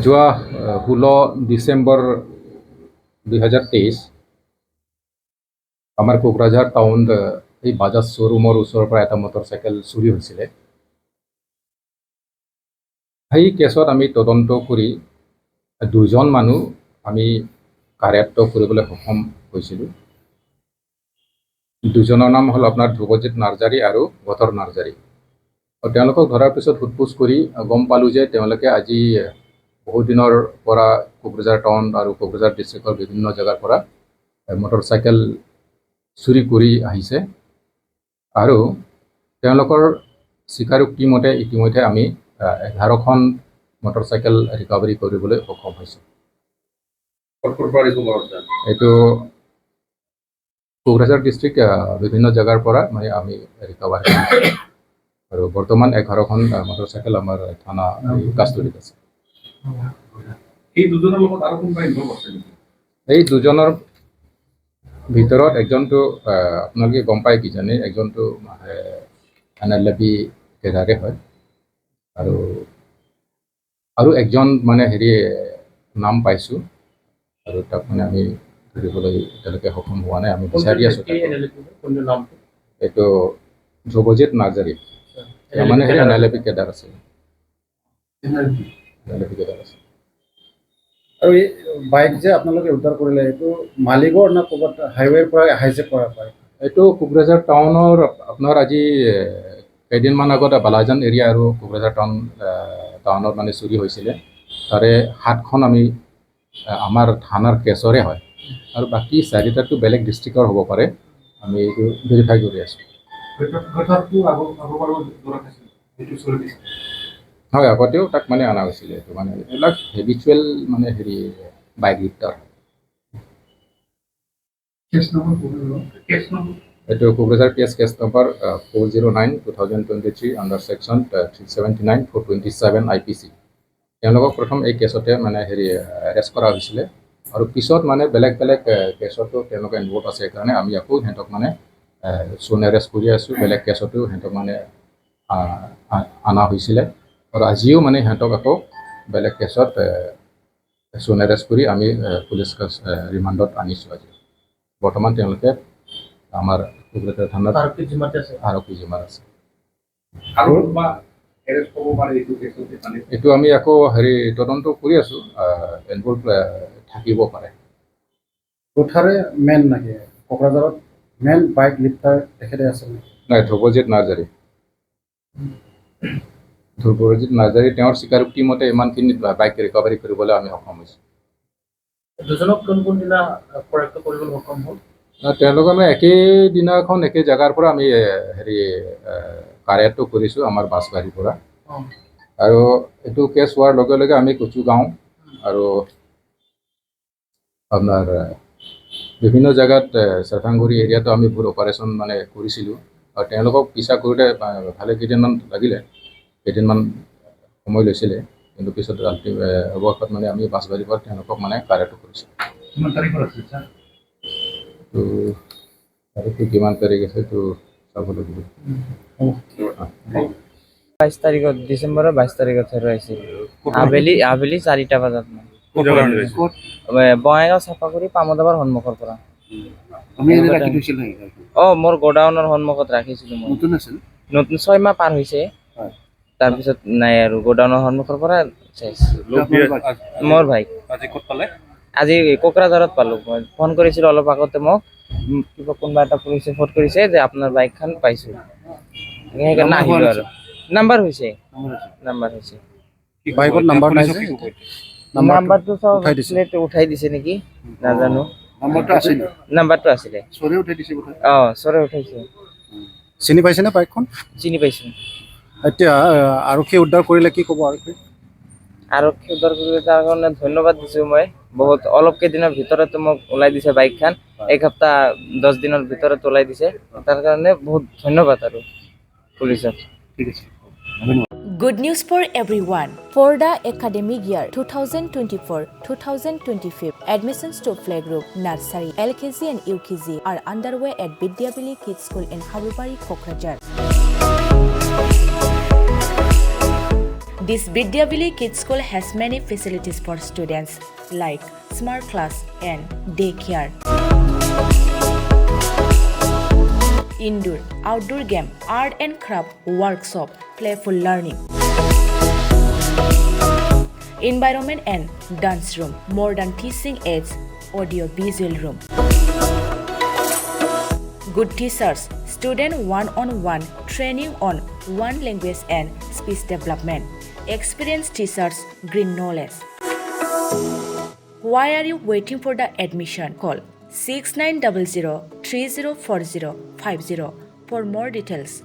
যোৱা 16 ডিচেম্বৰ 2023 আমাৰ কোকৰাঝাৰ টাউনত এই বাজাজ শ্ব'ৰুমৰ ওচৰৰ পৰা এটা মটৰচাইকেল চুৰি হৈছিলে। সেই কেছত আমি তদন্ত কৰি দুজন মানুহ আমি কাৰ্যায়ত্ব কৰিবলৈ সক্ষম হৈছিলোঁ। দুজনৰ নাম হ'ল আপোনাৰ ধ্ৰুৱজিৎ নাৰ্জাৰী আৰু গথৰ নাৰ্জাৰী। আৰু তেওঁলোকক ধৰাৰ পিছত সোধপোছ কৰি গম পালোঁ যে তেওঁলোকে আজি বহুত দিনৰ পৰা কোকৰাঝাৰ টাউন আৰু কোকৰাঝাৰ ডিষ্ট্ৰিক্টৰ বিভিন্ন জেগাৰ পৰা মটৰচাইকেল চুৰি কৰি আহিছে। আৰু তেওঁলোকৰ স্বীকাৰোক্তি মতে ইতিমধ্যে আমি 11খন মটৰচাইকেল ৰিকভাৰী কৰিবলৈ সক্ষম হৈছোঁ। এইটো কোকৰাঝাৰ ডিষ্ট্ৰিক্ট বিভিন্ন জেগাৰ পৰা মানে আমি ৰিকভাৰ কৰিছোঁ। আৰু বৰ্তমান 11খন মটৰচাইকেল আমাৰ থানা কাষ্টডিত আছে। এই দুজনৰ ভিতৰত একজনটো আপোনালোকে গম পায় কিজানি, একজনটো NLLB কেডাৰে হয়। আৰু একজন মানে নাম পাইছোঁ, আৰু তাক মানে আমি ধৰিবলৈ এতিয়ালৈকে সক্ষম হোৱা নাই। আমি বিচাৰি আছোঁ। এইটো ধ্ৰুৱজিৎ নাৰ্জাৰী, মানে NLLB কেডাৰ আছে। আৰু এই বাইক যে আপোনালোকে উদ্ধাৰ কৰিলে, এইটো মালিগড় না ক'ৰবাত হাইৱেৰ পৰা আহিছে পৰা পায়? এইটো কোকৰাঝাৰ টাউনৰ আপোনাৰ আজি কেইদিনমান আগত বালাজান এৰিয়া আৰু কোকৰাঝাৰ টাউনত মানে চুৰি হৈছিলে। তাৰে 7খন আমি আমাৰ থানাৰ কেছৰে হয়, আৰু বাকী 4টাটো বেলেগ ডিষ্ট্ৰিক্টৰ হ'ব পাৰে। আমি এইটো ভেৰিফাই কৰি আছোঁ। হয়, আগতেও তাক মানে অনা হৈছিলে। এইটো মানে এইবিলাক হেবিচুৱেল মানে বাইক লিফ্টাৰ। এইটো Kokrajhar case number 409/2023 under section 379/427 IPC। তেওঁলোকক প্ৰথম এই কেছতে মানে এৰেষ্ট কৰা হৈছিলে, আৰু পিছত মানে বেলেগ বেলেগ কেছতো তেওঁলোকে ইনভল্ভ আছে। সেইকাৰণে আমি আকৌ সিহঁতক মানে চোন এৰেষ্ট কৰি আছোঁ। বেলেগ কেছতো সিহঁতক মানে অনা হৈছিলে, আৰু আজিও মানে সিহঁতক আকৌ বেলেগ কেছত চোন এৰেষ্ট কৰি আমি পুলিচ ৰিমাণ্ডত আনিছোঁ। আজি বৰ্তমান তেওঁলোকে আমাৰ কোকৰাঝাৰ থানাত আৰক্ষী জিম্মাত আছে। এইটো আমি আকৌ তদন্ত কৰি আছোঁ। ইনভল্ভ থাকিব পাৰে। কোঠাৰে মেইন নাকি কোকৰাঝাৰত মেইন বাইক লিফ্টাৰ তেখেতে আছে? নাই, ধ্ৰুৱজিৎ নাৰ্জাৰী। ধ্ৰুৱজিৎ নাৰ্জাৰী তেওঁৰ স্বীকাৰোক্তি মতে ইমানখিনি বাইক ৰিকভাৰী কৰিবলৈ আমি সক্ষম হৈছোঁ। দুজনক কোনদিনা কৰায়ত্ব কৰিবলৈ সক্ষম হ'ল? তেওঁলোকে মানে একেদিনাখন একে জেগাৰ পৰা আমি কাৰ্যায়ত্ব কৰিছোঁ, আমাৰ বাছবাৰীৰ পৰা। আৰু এইটো কেছ হোৱাৰ লগে লগে আমি কচুগাঁও আৰু আপোনাৰ বিভিন্ন জেগাত চেৰফাংগুৰি এৰিয়াতো আমি বহুত অপাৰেশ্যন মানে কৰিছিলোঁ। আৰু তেওঁলোকক পিছা কৰোঁতে ভালে কেইদিনমান লাগিলে, কেইদিনমান সময় লৈছিলে, কিন্তু পিছত অৱশেষত মানে আমি বাছবাৰীৰ পৰা তেওঁলোকক মানে কাৰ্যায়ত্ব কৰিছোঁ। কিমান তাৰিখত আছিল ছাৰ? তাৰিখটো কিমান তাৰিখ আছে এইটো চাব লাগিব। 22 তাৰিখত, ডিচেম্বৰৰ 22 তাৰিখত হেৰুৱাইছিল। আবেলি 4টা বজাত। বঙাইগাঁও চাফাগুৰি পামদাবাৰ সন্মুখৰ পৰা। মোৰ গোডাউনৰ সন্মুখত ৰাখিছিলোঁ মই। নতুন 6 মাহ পাৰ হৈছে। তাৰপিছত নাই আৰু, গোডাউনৰ সন্মুখৰ পৰা মোৰ ভাই। আজি কোকৰাঝাৰত পালোঁ। মই ফোন কৰিছিলোঁ অলপ আগতে, মোক কিবা কোনোবা এটা পুলিচে ফোন কৰিছে যে আপোনাৰ বাইকখন পাইছোঁ। সেইকাৰণে আহিলোঁ আৰু। নাম্বাৰ হৈছে। বাইকত নাম্বাৰ নাই যে? নাম্বাৰটো চব প্লেট উঠাই দিছে নেকি, নাজানো। নাম্বাৰটো আছিলে। চোৰে উঠাইছে। চিনি পাইছেনে বাইকখন? চিনি পাইছোঁ। এতিয়া আৰক্ষী উদ্ধাৰ কৰিলে, কি ক'ব আৰক্ষী? আৰক্ষী উদ্ধাৰ কৰিলে তাৰ কাৰণে ধন্যবাদ দিছোঁ মই। বহুত অলপ কেইদিনৰ ভিতৰতে মোক ওলাই দিছে বাইকখন। 1 সপ্তাহ 10 দিনৰ ভিতৰত ওলাই দিছে, তাৰ কাৰণে বহুত ধন্যবাদ আৰু পুলিচক। ঠিক আছে। Good news for everyone. For the academic year 2024-2025, admissions to playgroup, nursery, LKG and UKG are underway at Vidyabili Kids School in Habubari, Kokrajhar. This Vidyavili Kids School has many facilities for students like smart class and daycare. Indoor, outdoor game, art and craft workshop, playful learning. Environment and dance room, modern teaching aids, audio visual room. Good teachers, student one-on-one training on one language and speech development. Experienced teachers, green knowledge. Why are you waiting for the admission? Call 6900 304050 for more details.